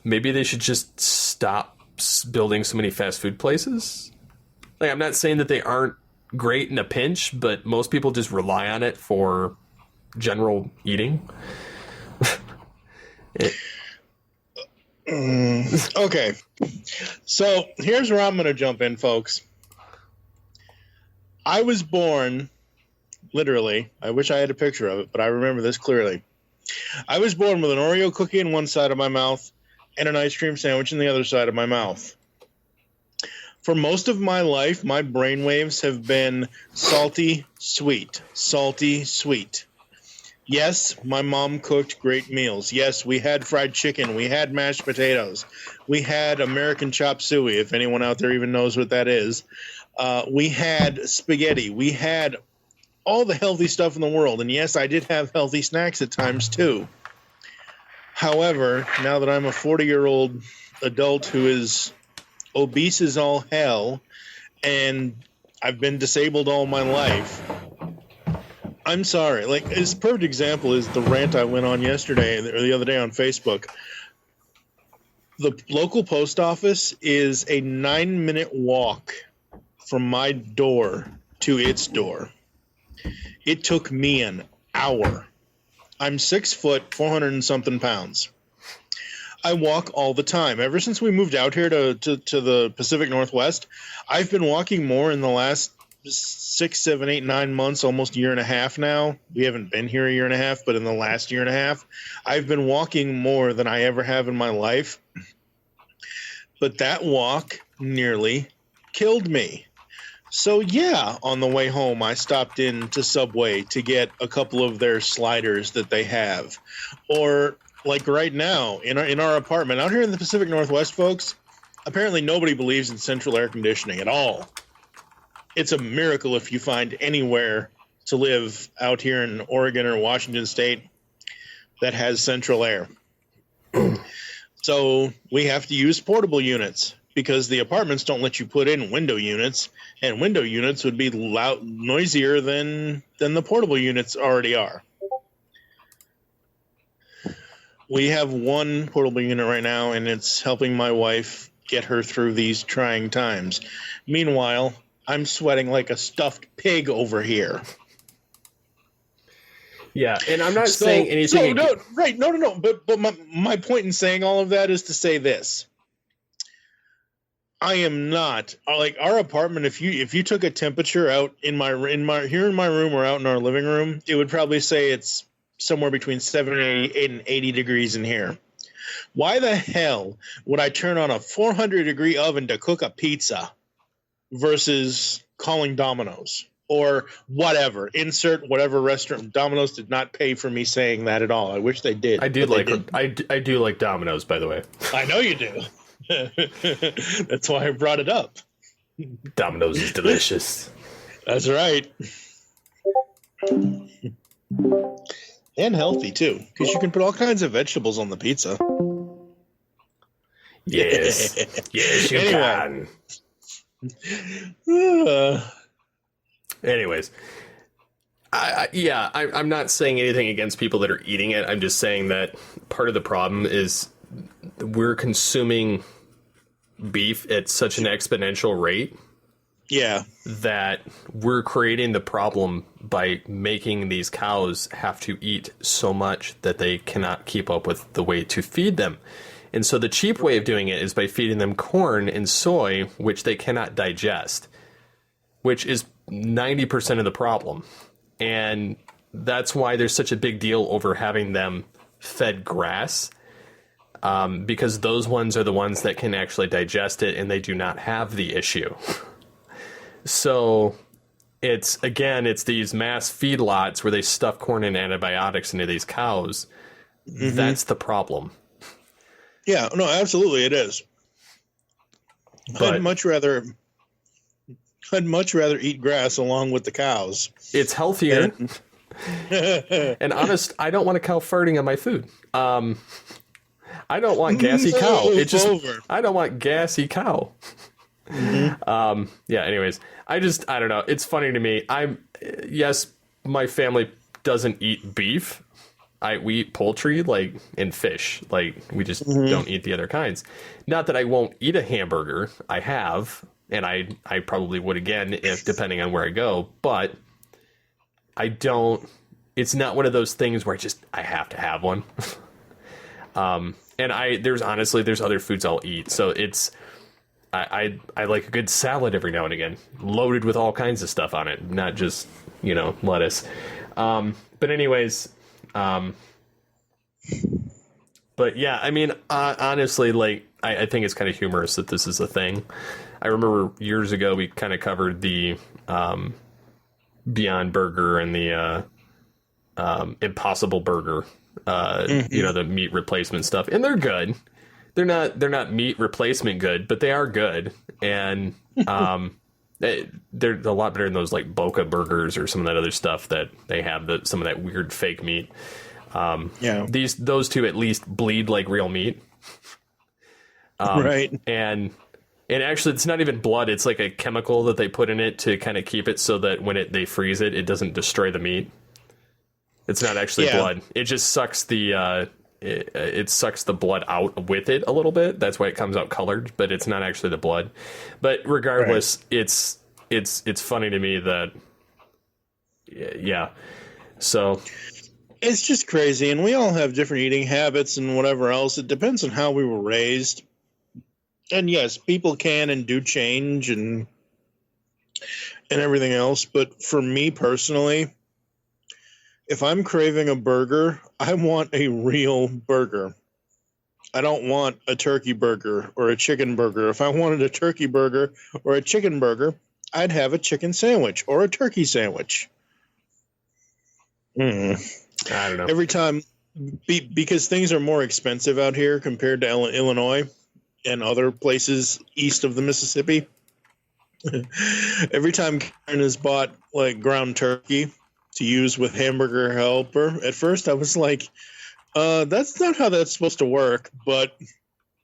maybe they should just stop building so many fast food places. Like, I'm not saying that they aren't great in a pinch, but most people just rely on it for general eating. Okay. So here's where I'm going to jump in, folks. I was born, literally, I wish I had a picture of it, but I remember this clearly. I was born with an Oreo cookie in one side of my mouth and an ice cream sandwich in the other side of my mouth. For most of my life, my brainwaves have been salty, sweet, salty, sweet. Yes, my mom cooked great meals. Yes, we had fried chicken. We had mashed potatoes. We had American chop suey, if anyone out there even knows what that is. We had spaghetti. We had all the healthy stuff in the world. And yes, I did have healthy snacks at times too. However, now that I'm a 40-year-old adult who is obese as all hell, and I've been disabled all my life, I'm sorry. Like, a perfect example is the rant I went on yesterday or the other day on Facebook. The local post office is a 9-minute walk from my door to its door. It took me an hour. I'm 6 foot, 400 and something pounds. I walk all the time. Ever since we moved out here to the Pacific Northwest, I've been walking more in the last 6, 7, 8, 9 months, almost a year and a half now. We haven't been here a year and a half, but in the last year and a half, I've been walking more than I ever have in my life. But that walk nearly killed me. So yeah, on the way home, I stopped in to Subway to get a couple of their sliders that they have. Or like right now in our apartment out here in the Pacific Northwest, folks, apparently nobody believes in central air conditioning at all. It's a miracle if you find anywhere to live out here in Oregon or Washington State that has central air. So we have to use portable units because the apartments don't let you put in window units, and window units would be noisier than the portable units already are. We have one portable unit right now, and it's helping my wife get her through these trying times. Meanwhile, I'm sweating like a stuffed pig over here. Yeah, and I'm not saying anything. No. But my point in saying all of that is to say this. I am not like our apartment. If you took a temperature out in my room or out in our living room, it would probably say it's somewhere between 70 and 80 degrees in here. Why the hell would I turn on a 400-degree oven to cook a pizza versus calling Domino's or whatever? Insert whatever restaurant. Domino's did not pay for me saying that at all. I wish they did. I do like Domino's, by the way. I know you do. That's why I brought it up. Domino's is delicious. That's right. And healthy too, because you can put all kinds of vegetables on the pizza. Yes. Yes, you Anyway. can. Anyways. I'm not saying anything against people that are eating it. I'm just saying that part of the problem is we're consuming beef at such an exponential rate. Yeah. That we're creating the problem by making these cows have to eat so much that they cannot keep up with the way to feed them. And so the cheap way of doing it is by feeding them corn and soy, which they cannot digest, which is 90% of the problem. And that's why there's such a big deal over having them fed grass, because those ones are the ones that can actually digest it and they do not have the issue. So it's these mass feedlots where they stuff corn and antibiotics into these cows. Mm-hmm. That's the problem. Yeah, no, absolutely it is. But I'd much rather eat grass along with the cows. It's healthier. And honest, I don't want a cow farting on my food. I don't want gassy cow. I don't want gassy cow. Mm-hmm. Anyways, I don't know. It's funny to me. Yes, my family doesn't eat beef. We eat poultry, and fish. We just don't eat the other kinds. Not that I won't eat a hamburger. I have, and I probably would again if depending on where I go. But I don't. It's not one of those things where I have to have one. And there's other foods I'll eat. So it's. I like a good salad every now and again, loaded with all kinds of stuff on it, not just, lettuce. But anyways, but yeah, I mean, honestly, I think it's kind of humorous that this is a thing. I remember years ago, we kind of covered the, Beyond Burger and the, Impossible Burger, the meat replacement stuff, and they're good. They're not meat replacement good, but they are good. And, they're a lot better than those Boca burgers or some of that other stuff that they have, some of that weird fake meat. Those two at least bleed like real meat. Right. And actually it's not even blood. It's like a chemical that they put in it to kind of keep it so that when they freeze it, it doesn't destroy the meat. It's not actually blood. It just sucks it sucks the blood out with it a little bit. That's why it comes out colored, but it's not actually the blood. But regardless, right. It's funny to me that, so it's just crazy. And we all have different eating habits and whatever else. It depends on how we were raised. And yes, people can and do change and everything else. But for me personally, if I'm craving a burger, I want a real burger. I don't want a turkey burger or a chicken burger. If I wanted a turkey burger or a chicken burger, I'd have a chicken sandwich or a turkey sandwich. I don't know. Every time, because things are more expensive out here compared to Illinois and other places east of the Mississippi. Every time Karen has bought ground turkey to use with Hamburger Helper, at first I was like, that's not how that's supposed to work. But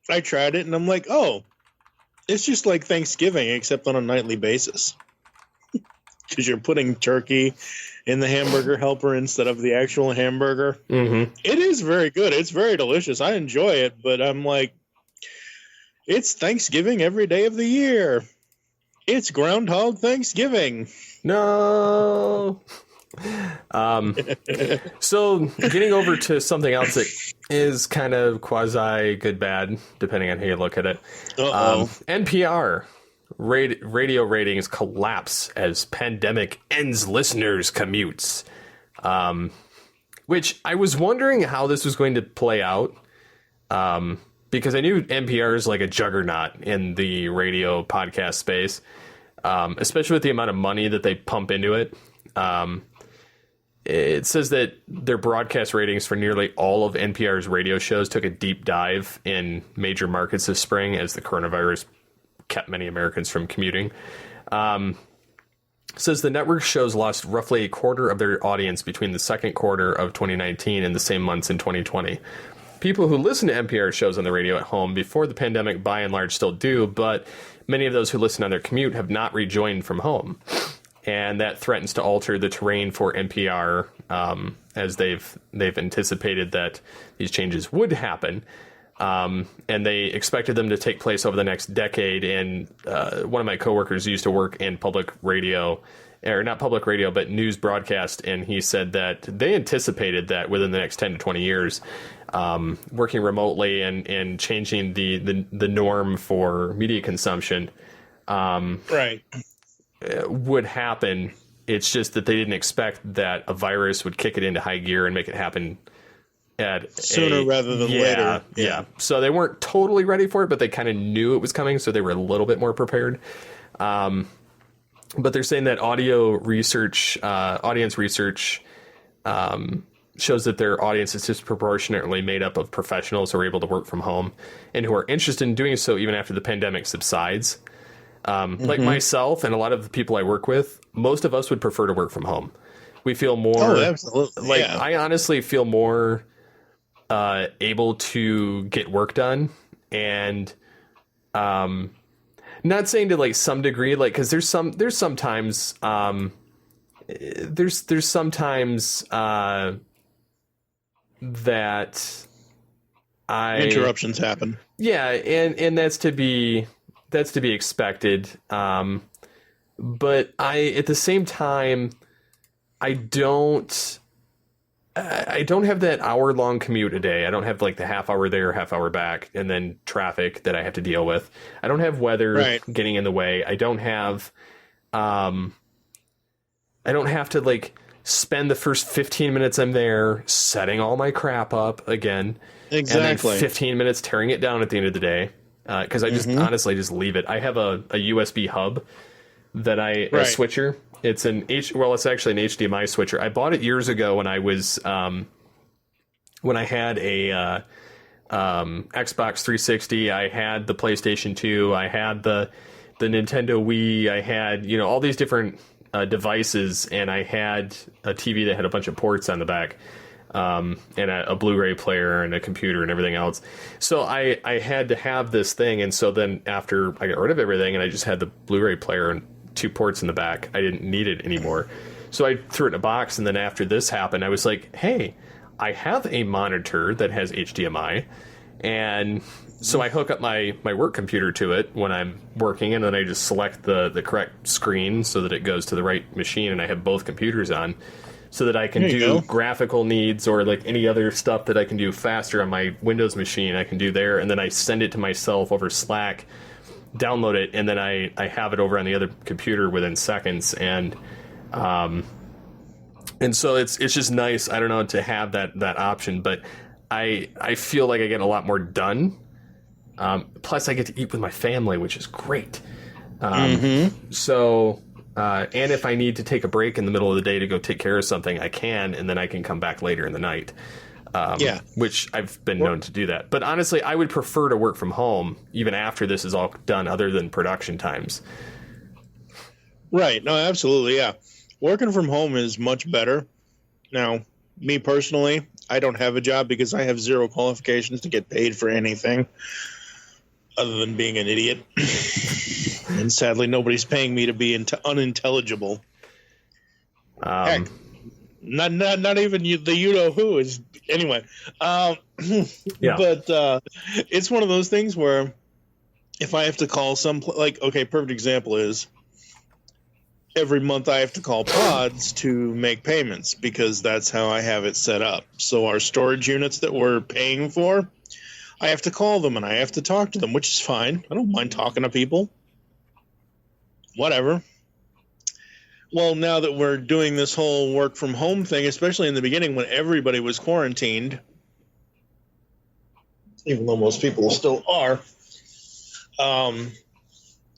I tried it and I'm like, oh, it's just like Thanksgiving except on a nightly basis, because you're putting turkey in the Hamburger Helper instead of the actual hamburger. Mm-hmm. It is very good. It's very delicious. I enjoy it, but I'm like, it's Thanksgiving every day of the year. It's Groundhog Thanksgiving. No. So getting over to something else that is kind of quasi good bad, depending on how you look at it. NPR radio ratings collapse as pandemic ends listeners' commutes. Which I was wondering how this was going to play out. Because I knew NPR is like a juggernaut in the radio podcast space, especially with the amount of money that they pump into it. It says that their broadcast ratings for nearly all of NPR's radio shows took a deep dive in major markets this spring as the coronavirus kept many Americans from commuting. Says the network shows lost roughly a quarter of their audience between the second quarter of 2019 and the same months in 2020. people who listen to NPR shows on the radio at home before the pandemic, by and large, still do, but many of those who listen on their commute have not rejoined from home. And that threatens to alter the terrain for NPR, as they've anticipated that these changes would happen. And they expected them to take place over the next decade. And one of my coworkers used to work in public radio, or not public radio, but news broadcast. And he said that they anticipated that within the next 10 to 20 years, working remotely and changing the norm for media consumption Right. would happen. It's just that they didn't expect that a virus would kick it into high gear and make it happen at Sooner rather than later. Yeah. So they weren't totally ready for it, but they kind of knew it was coming, so they were a little bit more prepared. But they're saying that audience research shows that their audience is disproportionately made up of professionals who are able to work from home and who are interested in doing so even after the pandemic subsides. Like myself and a lot of the people I work with, most of us would prefer to work from home. We feel more, absolutely. I honestly feel more able to get work done, and not saying to like some degree, like, because there's sometimes that interruptions happen. Yeah, and that's to be expected. But at the same time, I don't have that hour-long commute a day. I don't have like the half hour there, half hour back, and then traffic that I have to deal with. I don't have weather getting in the way. I don't have to like spend the first 15 minutes I'm there setting all my crap up again. Exactly. And then 15 minutes tearing it down at the end of the day. Because I just honestly just leave it. I have a USB hub that a switcher. It's it's actually an HDMI switcher. I bought it years ago when I was when I had a Xbox 360. I had the PlayStation 2. I had the Nintendo Wii. I had all these different devices, and I had a TV that had a bunch of ports on the back. And a Blu-ray player and a computer and everything else. So I had to have this thing. And so then after I got rid of everything and I just had the Blu-ray player and 2 ports in the back, I didn't need it anymore. So I threw it in a box. And then after this happened, I was like, hey, I have a monitor that has HDMI. And so I hook up my work computer to it when I'm working. And then I just select the correct screen so that it goes to the right machine. And I have both computers on, so that I can do graphical needs or like any other stuff that I can do faster on my Windows machine. I can do there, and then I send it to myself over Slack, download it, and then I have it over on the other computer within seconds. And so it's just nice, I don't know, to have that option. But I feel like I get a lot more done. Plus, I get to eat with my family, which is great. So. And if I need to take a break in the middle of the day to go take care of something, I can, and then I can come back later in the night. Which I've been known to do that. But honestly, I would prefer to work from home even after this is all done, other than production times. Right. No, absolutely. Yeah. Working from home is much better. Now, me personally, I don't have a job because I have 0 qualifications to get paid for anything other than being an idiot. And sadly, nobody's paying me to be unintelligible. Heck, not even the you-know-who is... Anyway. But it's one of those things where if I have to call perfect example is every month I have to call pods to make payments because that's how I have it set up. So our storage units that we're paying for, I have to call them and I have to talk to them, which is fine. I don't mind talking to people. Whatever. Well, now that we're doing this whole work from home thing, especially in the beginning when everybody was quarantined, even though most people still are,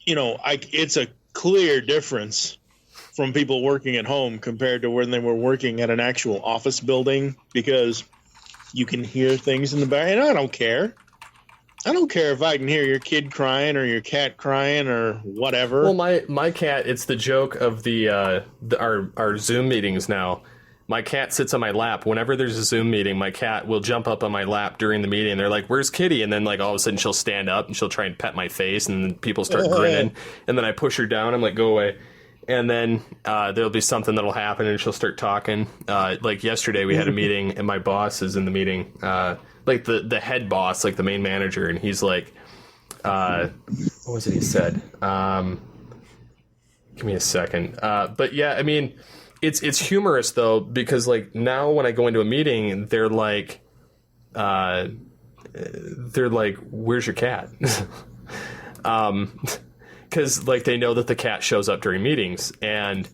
it's a clear difference from people working at home compared to when they were working at an actual office building, because you can hear things in the back, and I don't care. I don't care if I can hear your kid crying or your cat crying or whatever. Well, my cat, it's the joke of our Zoom meetings now. my cat sits on my lap. Whenever there's a Zoom meeting, my cat will jump up on my lap during the meeting. They're like, "Where's Kitty?" And then like all of a sudden she'll stand up and she'll try and pet my face, and then people start grinning. And then I push her down. I'm like, "Go away." And then there'll be something that'll happen, and she'll start talking. Like yesterday, we had a meeting, and my boss is in the meeting, like the head boss, like the main manager, and he's like, "What was it he said?" Give me a second. But yeah, I mean, it's humorous though, because like now when I go into a meeting, they're like, "Where's your cat?" Because like they know that the cat shows up during meetings, and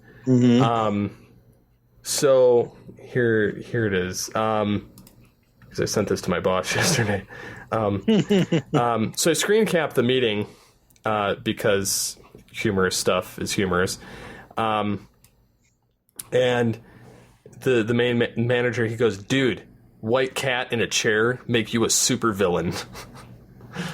so here it is. Because I sent this to my boss yesterday. So I screen capped the meeting because humorous stuff is humorous. And the main manager, he goes, "Dude, white cat in a chair make you a super villain."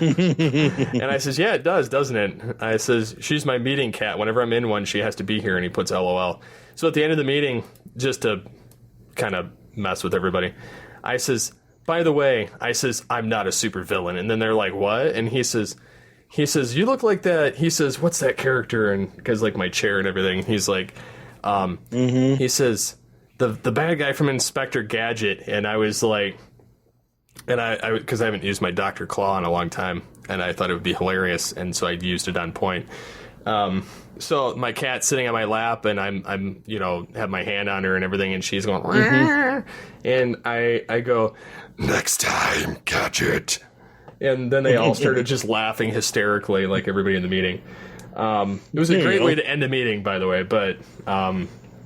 And I says, "Yeah, it does, doesn't it?" I says, "She's my meeting cat. Whenever I'm in one, she has to be here." And he puts LOL. So at the end of the meeting, just to kind of mess with everybody, I says, "By the way," I says, "I'm not a super villain." And then they're like, "What?" And he says, "You look like that." He says, "What's that character?" And because like my chair and everything, he's like, he says, the bad guy from Inspector Gadget. And I was like, and I because I haven't used my Dr. Claw in a long time, and I thought it would be hilarious, and so I used it on point. So my cat's sitting on my lap, and I'm have my hand on her and everything, and she's going, and I go, "Next time, Gadget." And then they all started just laughing hysterically, like everybody in the meeting. It was a great way to end a meeting, by the way, but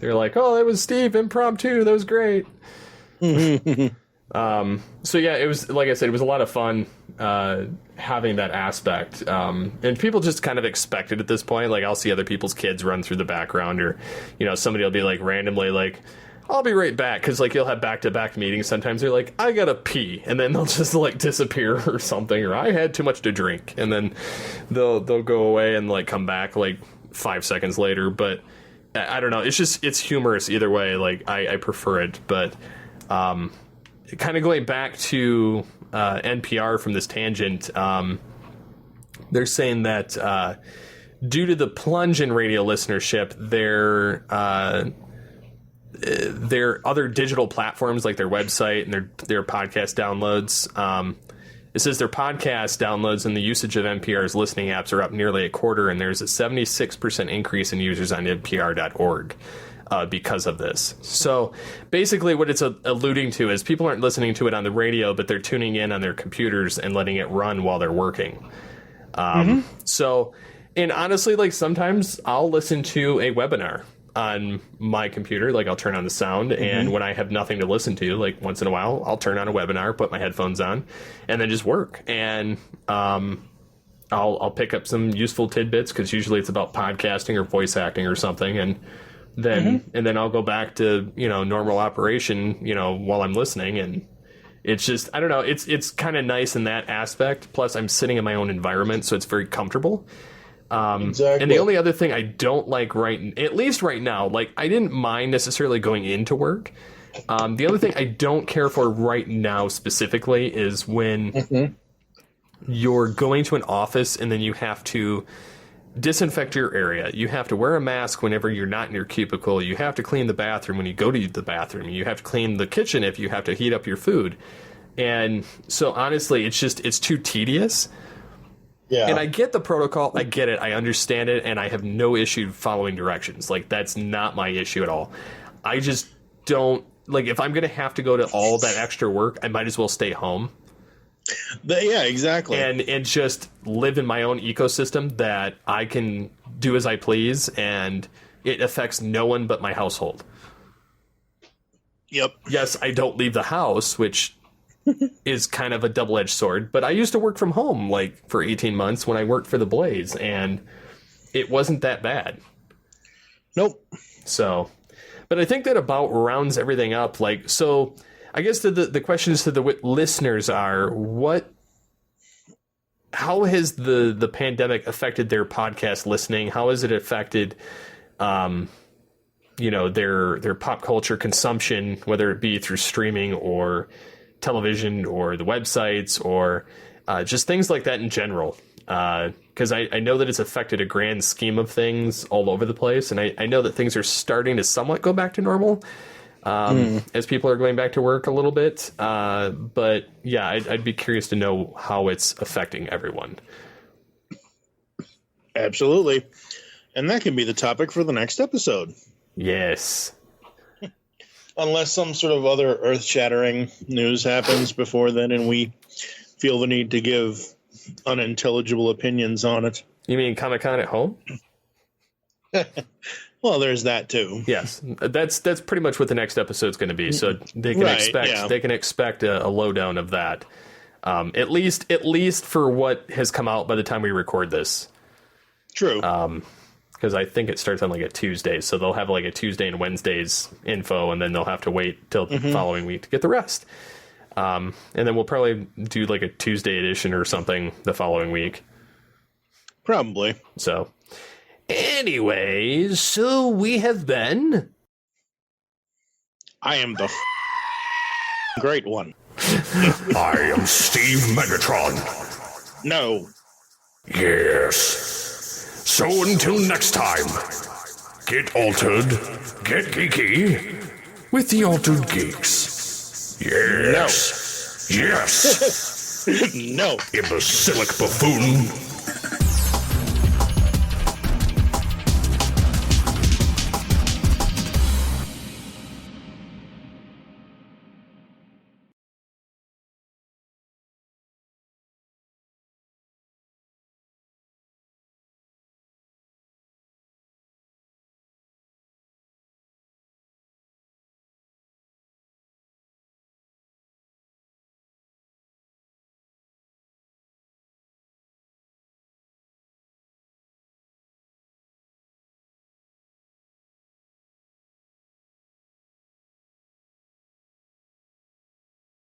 they're like, "Oh, that was Steve, impromptu, that was great." So yeah, it was, like I said, it was a lot of fun having that aspect. And people just kind of expect it at this point. Like I'll see other people's kids run through the background, or, somebody will be like randomly like, "I'll be right back." Cause like you'll have back-to-back meetings. Sometimes they're like, "I gotta pee." And then they'll just like disappear or something, or "I had too much to drink." And then they'll go away and like come back like 5 seconds later. But I don't know. It's humorous either way. Like I prefer it, but, kind of going back to NPR from this tangent, they're saying that due to the plunge in radio listenership, their other digital platforms like their website and their podcast downloads, it says their podcast downloads and the usage of NPR's listening apps are up nearly a quarter, and there's a 76% increase in users on NPR.org. Because of this. So basically what it's alluding to is people aren't listening to it on the radio, but they're tuning in on their computers and letting it run while they're working. So, and honestly, like sometimes I'll listen to a webinar on my computer, like I'll turn on the sound, and when I have nothing to listen to, like once in a while, I'll turn on a webinar, put my headphones on, and then just work. And I'll pick up some useful tidbits, because usually it's about podcasting or voice acting or something, and then I'll go back to, normal operation, while I'm listening. And it's just, I don't know, it's kind of nice in that aspect. Plus I'm sitting in my own environment, so it's very comfortable. Exactly. And the only other thing I don't like at least right now, like I didn't mind necessarily going into work. The other thing I don't care for right now specifically is when you're going to an office and then you have to disinfect your area. You have to wear a mask whenever you're not in your cubicle. You have to clean the bathroom when you go to the bathroom. You have to clean the kitchen if you have to heat up your food. And so honestly, it's too tedious. Yeah. And I get the protocol. I get it. I understand it. And I have no issue following directions. Like that's not my issue at all. I just don't like, if I'm going to have to go to all that extra work, I might as well stay home. Yeah, exactly. And just live in my own ecosystem that I can do as I please, and it affects no one but my household. Yep. Yes, I don't leave the house, which is kind of a double-edged sword, but I used to work from home like for 18 months when I worked for the Blaze, and it wasn't that bad. Nope. So, but I think that about rounds everything up. Like, so I guess the questions to the listeners are, how has the pandemic affected their podcast listening? How has it affected their pop culture consumption, whether it be through streaming or television or the websites or just things like that in general. Because I know that it's affected a grand scheme of things all over the place. And I know that things are starting to somewhat go back to normal as people are going back to work a little bit. But yeah, I'd be curious to know how it's affecting everyone. Absolutely. And that can be the topic for the next episode. Yes. Unless some sort of other earth-shattering news happens before then and we feel the need to give unintelligible opinions on it. You mean Comic-Con at home? Well, there's that too. Yes, that's pretty much what the next episode's going to be. So they can expect a lowdown of that. At least for what has come out by the time we record this. True. Because I think it starts on like a Tuesday, so they'll have like a Tuesday and Wednesday's info, and then they'll have to wait till the following week to get the rest. And then we'll probably do like a Tuesday edition or something the following week. Probably. So, anyways, so we have been. I am the great one. I am Steve Megatron. No. Yes. So until next time, get altered, get geeky with the Altered Geeks. Yes. No. Yes. No. Imbecilic buffoon.